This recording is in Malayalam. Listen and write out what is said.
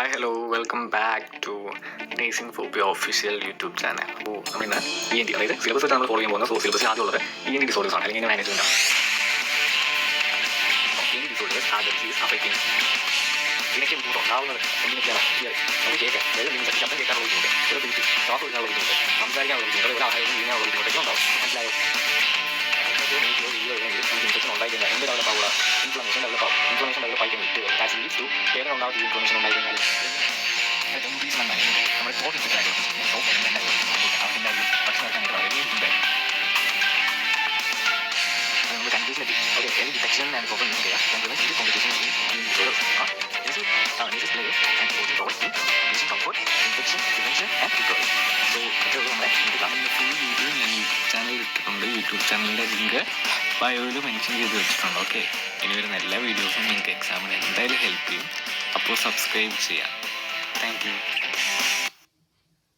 Hi hello welcome back to nursing phobia official YouTube channel. അപ്പോൾ നമ്മൾ ഇന്ന് ENT അതായത് സിലബസ് നമ്മൾ ഫോളോ ചെയ്യാൻ പോകുന്നത്. സോ സിലബസിൽ ആദ്യമുള്ളത് ENT ഡിസോർഡേഴ്സ് ആണ്, അല്ലെങ്കിൽ മാനേജ്മെന്റ് ആണ്. ENT disorders are disease affecting. ഇതിനൊക്കെ ബുദ്ധിമുട്ടുണ്ടാവുന്നത് എന്തിനൊക്കെയാണ് നമുക്ക് കേൾക്കാം. അതായത് നിങ്ങൾ ശബ്ദം കേൾക്കാനുള്ള ബുദ്ധിമുട്ട്, ഒരു ബുദ്ധിമുട്ട്, ശ്വാസം എടുക്കാനുള്ള ബുദ്ധിമുട്ട്, സംസാരിക്കാനുള്ള ബുദ്ധിമുട്ട്, ഒരു ആഹാരം ചെയ്യാനുള്ള ബുദ്ധിമുട്ടൊക്കെ ഉണ്ടാവും. മനസ്സിലായോ? ഇൻഫെക്ഷൻ ഉണ്ടായിക്കഴിഞ്ഞാൽ എന്ത് ഡെവലപ്പ് ആവുക, ഇൻഫ്ലമേഷൻ ഡെവലപ്പ് ആയി കഴിഞ്ഞിട്ട് ദാറ്റ് ലീഡ്സ് ടു വേദന ഉണ്ടാകുന്ന ഇൻഫ്ലമേഷൻ ഉണ്ടായി കഴിഞ്ഞാൽ റീസൺ എന്നാൽ നമ്മുടെ ത്രോട്ട് ഇൻഫെക്ഷൻ ആയിട്ട് അതിൻ്റെ ഭക്ഷണം എടുക്കാൻ വളരെ ഇമ്പാക്ട് നമ്മൾ കൺഫ്യൂഷൻ എത്തി. Okay, any detection and proper use care can prevent serious complications in disorders. This players and supporting roles in patient comfort, infection prevention and recovery. So ഇത്രയുള്ള നമ്മുടെ ഫുൾ വീഡിയോ ഞാൻ യൂട്യൂബ് ചാനലിൽ ഇട്ടിട്ടുണ്ട്. യൂട്യൂബ് ചാനലിൻ്റെ ലിങ്ക് ബയോയിൽ മെൻഷൻ ചെയ്ത് വെച്ചിട്ടുണ്ട്. ഓക്കെ, ഇനി വരുന്ന എല്ലാ വീഡിയോസും നിങ്ങൾക്ക് എക്സാമിന് എന്തായാലും ഹെൽപ്പ് ചെയ്യും. അപ്പോൾ സബ്സ്ക്രൈബ് ചെയ്യാം. Thank you.